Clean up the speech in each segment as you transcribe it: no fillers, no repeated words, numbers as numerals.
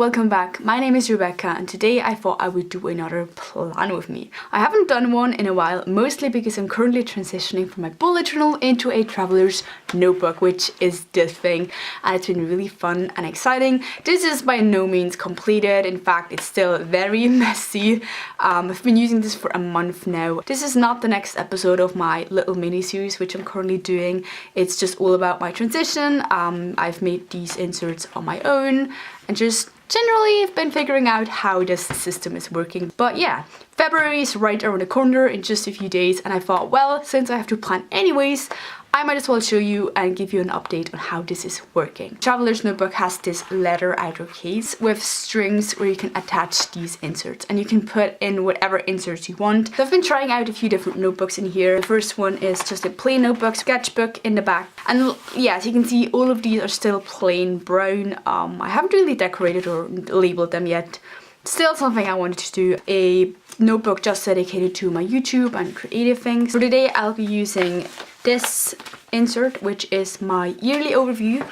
welcome back. My name is Rebecca and today I thought I would do another plan with me. I haven't done one in a while, mostly because I'm currently transitioning from my bullet journal into a traveler's notebook, which is this thing, and it's been really fun and exciting. This is by no means completed. In fact, it's still very messy. I've been using this for a month now. This is not the next episode of my little mini-series which I'm currently doing. It's just all about my transition. I've made these inserts on my own and just generally I've been figuring out how this system is working. But yeah, February is right around the corner in just a few days, and I thought, well, since I have to plan anyways, I might as well show you and give you an update on how this is working. Traveler's notebook has this leather outer case with strings where you can attach these inserts, and you can put in whatever inserts you want. So I've been trying out a few different notebooks in here. The first one is just a plain notebook, sketchbook in the back, and yeah, as you can see, all of these are still plain brown. I haven't really decorated or labeled them yet. Still something I wanted to do. A notebook just dedicated to my YouTube and creative things. For today I'll be using this insert, which is my yearly overview,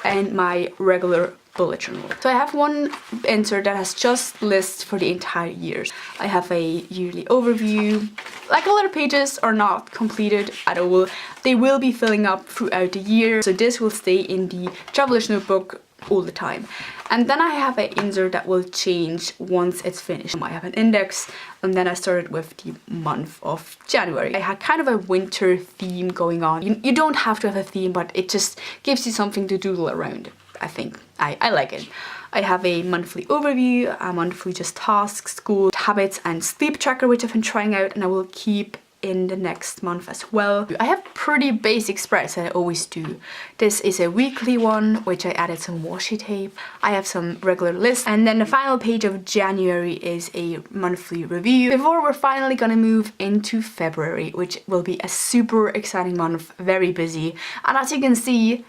and my regular bullet journal. So I have one insert that has just lists for the entire year. I have a yearly overview. Like, a lot of pages are not completed at all. They will be filling up throughout the year, so this will stay in the traveler's notebook all the time. And then I have an insert that will change once it's finished. I have an index, and then I started with the month of January. I had kind of a winter theme going on. You don't have to have a theme, but it just gives you something to doodle around. I think I like it. I have a monthly overview, a monthly just tasks, school, habits, and sleep tracker, which I've been trying out, and I will keep in the next month as well. I have pretty basic spreads that I always do. This is a weekly one, which I added some washi tape. I have some regular lists, and then the final page of January is a monthly review. Before we're finally gonna move into February, which will be a super exciting month, very busy. And as you can see,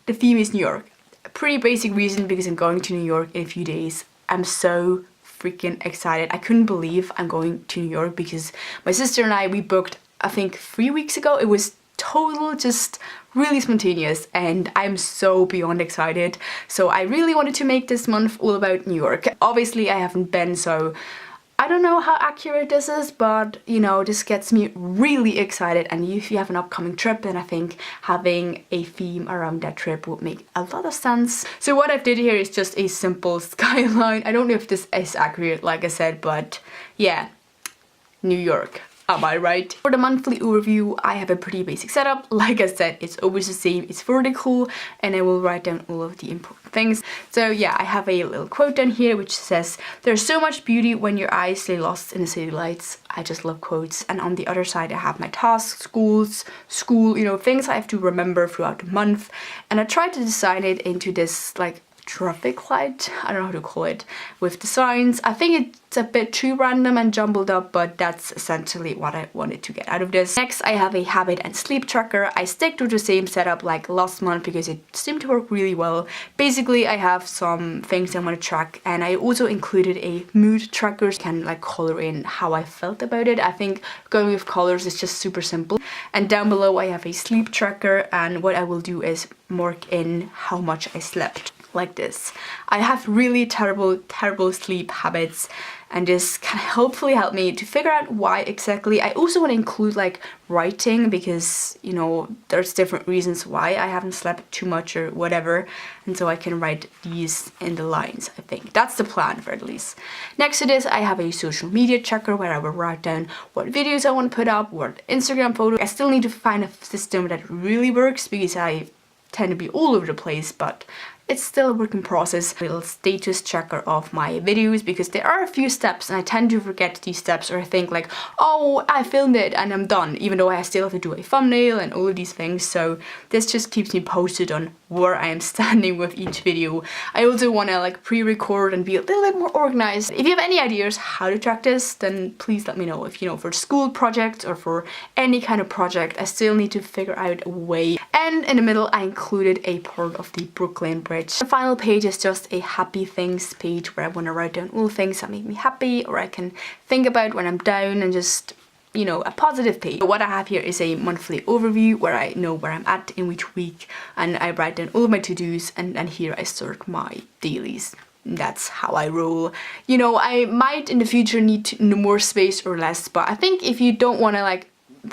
the theme is New York. A pretty basic reason, because I'm going to New York in a few days. I'm so freaking excited. I couldn't believe I'm going to New York because my sister and I, we booked, I think 3 weeks ago. It was total, just really spontaneous, and I'm so beyond excited. So I really wanted to make this month all about New York. Obviously I haven't been, so I don't know how accurate this is, but you know, this gets me really excited. And if you have an upcoming trip, then I think having a theme around that trip would make a lot of sense. So what I've did here is just a simple skyline. I don't know if this is accurate, like I said, but yeah, New York. Am I right? For the monthly overview, I have a pretty basic setup. Like I said, it's always the same. It's vertical, and I will write down all of the important things. So yeah, I have a little quote down here which says, "There's so much beauty when your eyes stay lost in the city lights." I just love quotes. And on the other side, I have my tasks, school, you know, things I have to remember throughout the month. And I tried to design it into this like traffic light, I don't know how to call it, with the signs. I think it's a bit too random and jumbled up, but that's essentially what I wanted to get out of this. Next, I have a habit and sleep tracker. I stick to the same setup like last month because it seemed to work really well. Basically, I have some things I want to track, and I also included a mood tracker. You can like color in how I felt about it. I think going with colors is just super simple. And down below, I have a sleep tracker, and what I will do is mark in how much I slept. Like this. I have really terrible sleep habits, and this can hopefully help me to figure out why exactly. I also want to include like writing, because you know, there's different reasons why I haven't slept too much or whatever, and so I can write these in the lines. I think that's the plan, for at least. Next to this, I have a social media tracker where I will write down what videos I want to put up, what Instagram photos. I still need to find a system that really works because I tend to be all over the place, but it's still a work in process. A little status checker of my videos, because there are a few steps and I tend to forget these steps, or I think like, oh, I filmed it and I'm done, even though I still have to do a thumbnail and all of these things. So this just keeps me posted on where I am standing with each video. I also want to like pre-record and be a little bit more organized. If you have any ideas how to track this, then please let me know. If you know, for school projects or for any kind of project, I still need to figure out a way. And in the middle, I included a part of the Brooklyn Bridge. The final page is just a happy things page where I want to write down all things that make me happy, or I can think about when I'm down, and just, you know, a positive page. What I have here is a monthly overview where I know where I'm at in each week, and I write down all of my to-dos, and here I sort my dailies. that's how I roll. You know, I might in the future need more space or less, but I think if you don't want to like,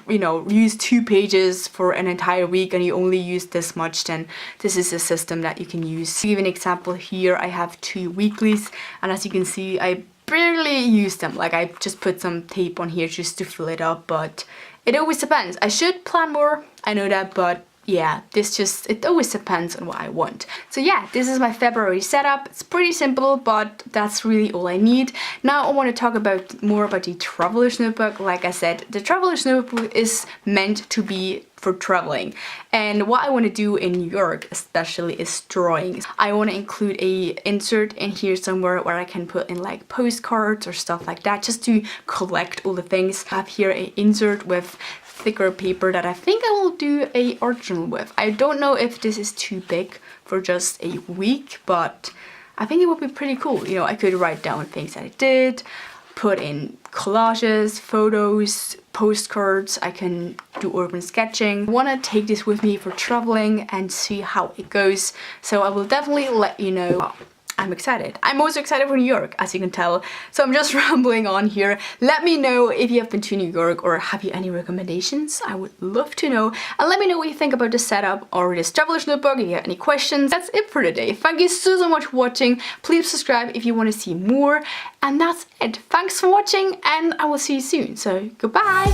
you know, use 2 pages for an entire week and you only use this much, then this is a system that you can use. To give an example, here I have 2 weeklies, and as you can see, I barely use them. Like, I just put some tape on here just to fill it up, but it always depends. I should plan more, I know that, but yeah, it always depends on what I want. So yeah, this is my February setup. It's pretty simple, but that's really all I need. Now I want to talk more about the Traveler's notebook. Like I said, the Traveler's notebook is meant to be for traveling, and what I want to do in New York especially is drawings. I want to include a insert in here somewhere where I can put in like postcards or stuff like that, just to collect all the things. I have here an insert with thicker paper that I think I will do a art journal with. I don't know if this is too big for just a week, but I think it would be pretty cool. You know, I could write down things that I did, put in collages, photos, postcards. I can do urban sketching. I want to take this with me for traveling and see how it goes, so I will definitely let you know. I'm excited. I'm also excited for New York, as you can tell. So I'm just rambling on here. Let me know if you have been to New York, or have you any recommendations? I would love to know. And let me know what you think about the setup or this Traveler's notebook. If you have any questions. That's it for today. Thank you so much for watching. Please subscribe if you want to see more. And that's it. Thanks for watching, and I will see you soon. So goodbye.